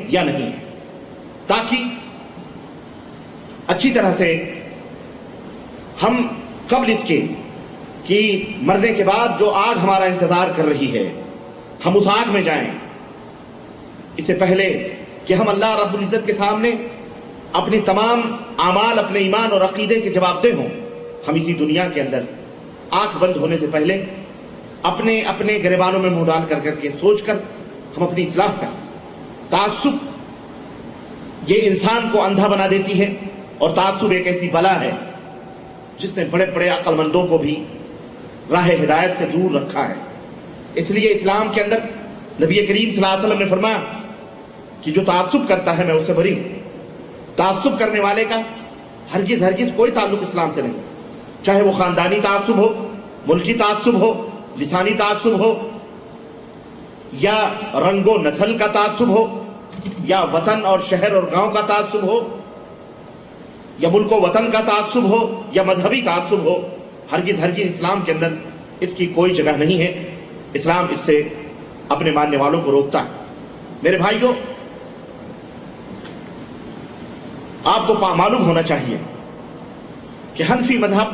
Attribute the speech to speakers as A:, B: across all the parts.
A: یا نہیں، تاکہ اچھی طرح سے ہم قبل اس کے کہ مرنے کے بعد جو آگ ہمارا انتظار کر رہی ہے ہم اس آگ میں جائیں، اس سے پہلے کہ ہم اللہ رب العزت کے سامنے اپنی تمام اعمال، اپنے ایمان اور عقیدے کے جواب دہ ہوں، ہم اسی دنیا کے اندر آنکھ بند ہونے سے پہلے اپنے اپنے گریبانوں میں منہ ڈال کر کے سوچ کر ہم اپنی اصلاح کریں۔ تعصب یہ انسان کو اندھا بنا دیتی ہے، اور تعصب ایک ایسی بلا ہے جس نے بڑے بڑے عقل مندوں کو بھی راہ ہدایت سے دور رکھا ہے۔ اس لیے اسلام کے اندر نبی کریم صلی اللہ علیہ وسلم نے فرمایا کہ جو تعصب کرتا ہے میں اس سے بری ہوں۔ تعصب کرنے والے کا ہرگز ہرگز کوئی تعلق اسلام سے نہیں، چاہے وہ خاندانی تعصب ہو، ملکی تعصب ہو، لسانی تعصب ہو، یا رنگ و نسل کا تعصب ہو، یا وطن اور شہر اور گاؤں کا تعصب ہو، یا ملک و وطن کا تعصب ہو، یا مذہبی تعصب ہو، ہرگز ہرگز اسلام کے اندر اس کی کوئی جگہ نہیں ہے۔ اسلام اس سے اپنے ماننے والوں کو روکتا ہے۔ میرے بھائیوں، آپ کو معلوم ہونا چاہیے کہ حنفی مذہب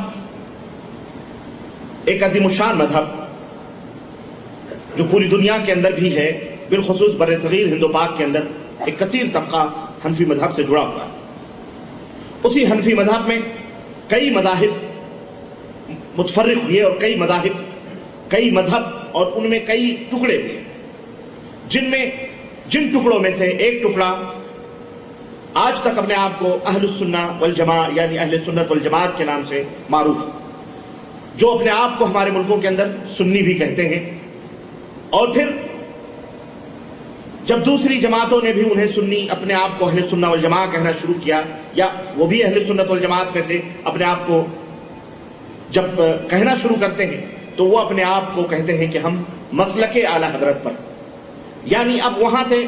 A: ایک عظیم الشان مذہب جو پوری دنیا کے اندر بھی ہے، بالخصوص بر صغیر ہند و پاک کے اندر ایک کثیر طبقہ حنفی مذہب سے جڑا ہوا ہے۔ اسی حنفی مذہب میں کئی مذاہب متفرق ہوئے، اور کئی مذہب اور ان میں کئی ٹکڑے ہوئے، جن ٹکڑوں میں سے ایک ٹکڑا آج تک اپنے آپ کو اہل السنہ والجماعہ یعنی اہل سنت والجماعت کے نام سے معروف، جو اپنے آپ کو ہمارے ملکوں کے اندر سنی بھی کہتے ہیں، اور پھر جب دوسری جماعتوں نے بھی انہیں سنی اپنے آپ کو اہل سنہ والجماعہ کہنا شروع کیا، یا وہ بھی اہل سنت والجماعت میں سے اپنے آپ کو جب کہنا شروع کرتے ہیں تو وہ اپنے آپ کو کہتے ہیں کہ ہم مسلک اعلی حضرت پر، یعنی اب وہاں سے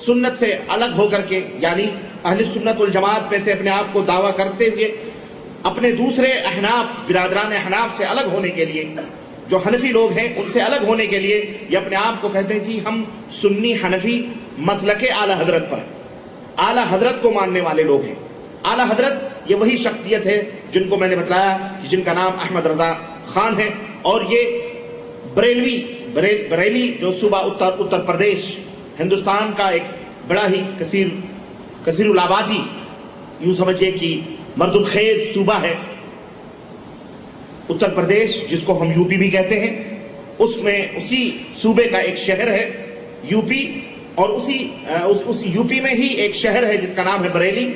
A: سنت سے الگ ہو کر کے، یعنی اہل سنت والجماعت میں سے اپنے آپ کو دعویٰ کرتے ہوئے اپنے دوسرے احناف، برادران احناف سے الگ ہونے کے لیے، جو حنفی لوگ ہیں ان سے الگ ہونے کے لیے یہ اپنے آپ کو کہتے ہیں کہ ہم سنی حنفی مسلک اعلی حضرت پر، اعلی حضرت کو ماننے والے لوگ ہیں۔ اعلی حضرت یہ وہی شخصیت ہے جن کو میں نے بتلایا کہ جن کا نام احمد رضا خان ہے، اور یہ بریلی جو صوبہ اتر پردیش ہندوستان کا ایک بڑا ہی کثیر الآبادی، یوں سمجھئے کہ مردم خیز صوبہ ہے اتر پردیش، جس کو ہم یو پی بھی کہتے ہیں، اس میں اسی صوبے کا ایک شہر ہے یو پی، اور اس یو پی میں ہی ایک شہر ہے جس کا نام ہے بریلی۔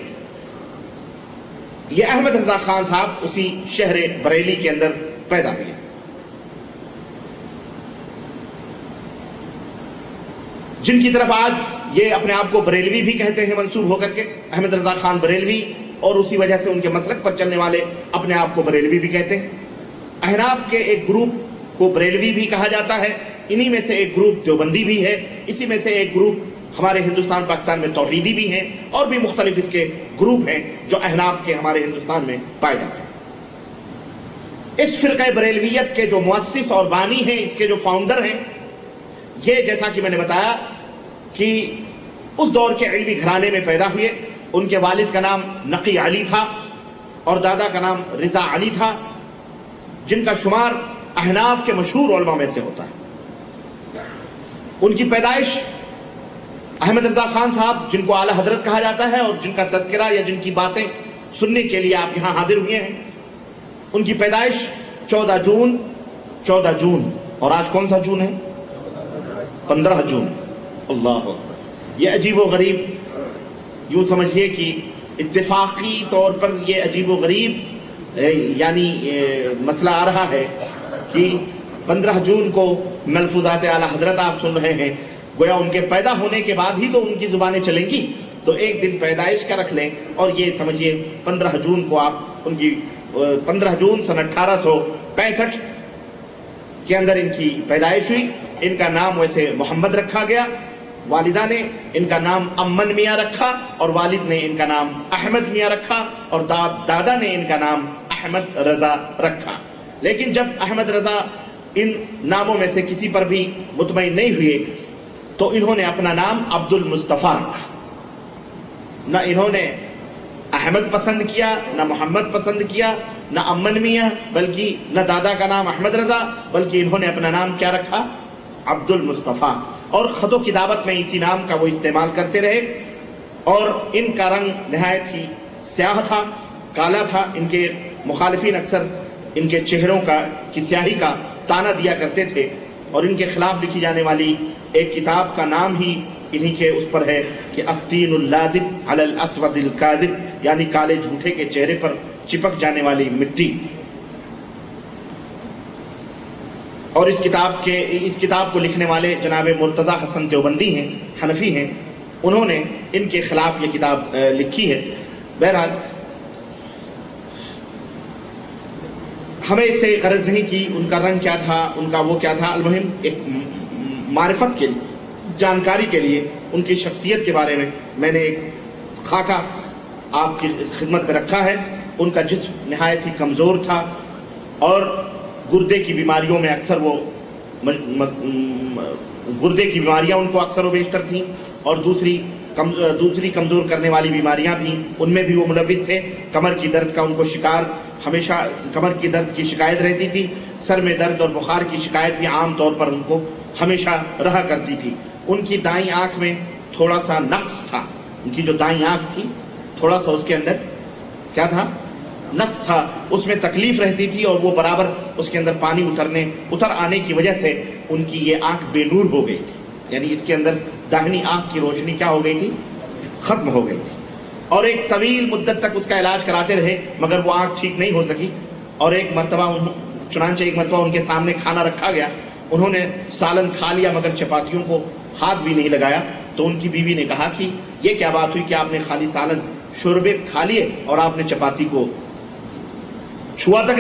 A: یہ احمد رضا خان صاحب اسی شہر بریلی کے اندر پیدا ہوئے۔ جن کی طرف آج یہ اپنے آپ کو بریلوی بھی کہتے ہیں منسوب ہو کر کے، احمد رضا خان بریلوی، اور اسی وجہ سے ان کے مسلک پر چلنے والے اپنے آپ کو بریلوی بھی کہتے ہیں۔ احناف کے ایک گروپ کو بریلوی بھی کہا جاتا ہے، انہی میں سے ایک گروپ دیوبندی بھی ہے، اسی میں سے ایک گروپ ہمارے ہندوستان پاکستان میں توحیدی بھی ہیں، اور بھی مختلف اس کے گروپ ہیں جو احناف کے ہمارے ہندوستان میں پائے جاتے ہیں۔ اس فرقہ بریلویت کے جو مؤسس اور بانی ہیں، اس کے جو فاؤنڈر ہیں، یہ جیسا کہ میں نے بتایا کہ اس دور کے علمی گھرانے میں پیدا ہوئے۔ ان کے والد کا نام نقی علی تھا اور دادا کا نام رضا علی تھا، جن کا شمار احناف کے مشہور علماء میں سے ہوتا ہے۔ ان کی پیدائش احمد رضا خان صاحب، جن کو اعلی حضرت کہا جاتا ہے اور جن کا تذکرہ یا جن کی باتیں سننے کے لیے آپ یہاں حاضر ہوئے ہیں، ان کی پیدائش 14 جون، اور آج کون سا جون ہے؟ 15 جون۔ اللہ اکبر! یہ عجیب و غریب، یوں سمجھئے کہ اتفاقی طور پر یہ عجیب و غریب یعنی مسئلہ آ رہا ہے کہ 15 جون کو ملفوظات اعلی حضرت آپ سن رہے ہیں، گویا ان کے پیدا ہونے کے بعد ہی تو ان کی زبانیں چلیں گی، تو ایک دن پیدائش کا رکھ لیں، اور یہ سمجھئے 15 جون کو آپ ان کی 15 جون سن 1865 کے اندر ان کی پیدائش ہوئی۔ ان کا نام ویسے محمد رکھا گیا، والدہ نے ان کا نام امن میاں رکھا، اور والد نے ان کا نام احمد میاں رکھا، اور دادا نے ان کا نام احمد رضا رکھا۔ لیکن جب احمد رضا ان ناموں میں سے کسی پر بھی مطمئن نہیں ہوئے تو انہوں نے اپنا نام عبد المصطفیٰ رکھا۔ نہ انہوں نے احمد پسند کیا، نہ محمد پسند کیا، نہ امن میاں، بلکہ نہ دادا کا نام احمد رضا، بلکہ انہوں نے اپنا نام کیا رکھا؟ عبد المصطفیٰ. اور خط و کتابت میں اسی نام کا وہ استعمال کرتے رہے. اور ان کا رنگ نہایت ہی سیاہ تھا، کالا تھا. ان کے مخالفین اکثر ان کے چہروں کی سیاہی کا تانا دیا کرتے تھے، اور ان کے خلاف لکھی جانے والی ایک کتاب کا نام ہی انہی کے اس پر ہے کہ الطین اللازب علی الاسود الکاذب، یعنی کالے جھوٹے کے چہرے پر چپک جانے والی مٹی. اور اس کتاب کو لکھنے والے جناب مرتضی حسن دیوبندی ہیں، حنفی ہیں. انہوں نے ان کے خلاف یہ کتاب لکھی ہے. بہرحال ہمیں اس سے غرض نہیں کہ ان کا رنگ کیا تھا، ان کا وہ کیا تھا. المہم ایک معرفت کے لیے، جانکاری کے لیے ان کی شخصیت کے بارے میں نے ایک خاکہ آپ کی خدمت میں رکھا ہے. ان کا جسم نہایت ہی کمزور تھا، اور گردے کی بیماریوں میں اکثر وہ گردے کی بیماریاں ان کو اکثر و بیشتر تھیں، اور دوسری کمزور کرنے والی بیماریاں بھی ان میں بھی وہ ملوث تھے. کمر کی درد کا ان کو شکار، ہمیشہ کمر کی درد کی شکایت رہتی تھی. سر میں درد اور بخار کی شکایت بھی عام طور پر ان کو ہمیشہ رہا کرتی تھی. ان کی دائیں آنکھ میں تھوڑا سا نقص تھا. ان کی جو دائیں آنکھ تھی، تھوڑا سا اس کے اندر کیا تھا؟ نقص تھا. اس میں تکلیف رہتی تھی، اور وہ برابر اس کے اندر پانی اتر آنے کی وجہ سے ان کی یہ آنکھ بے نور ہو گئی تھی. یعنی اس کے اندر داہنی آنکھ کی روشنی کیا ہو گئی تھی؟ ختم ہو گئی تھی. اور ایک طویل مدت تک اس کا علاج کراتے رہے، مگر وہ آنکھ ٹھیک نہیں ہو سکی. اور چنانچہ ایک مرتبہ ان کے سامنے کھانا رکھا گیا. انہوں نے سالن کھا لیا، مگر چپاتیوں کو ہاتھ بھی نہیں لگایا. تو ان کی بیوی نے کہا کہ یہ کیا بات ہوئی کہ آپ نے خالی سالن شوربے کھا لیے اور آپ نے چپاتی کو چھوا تک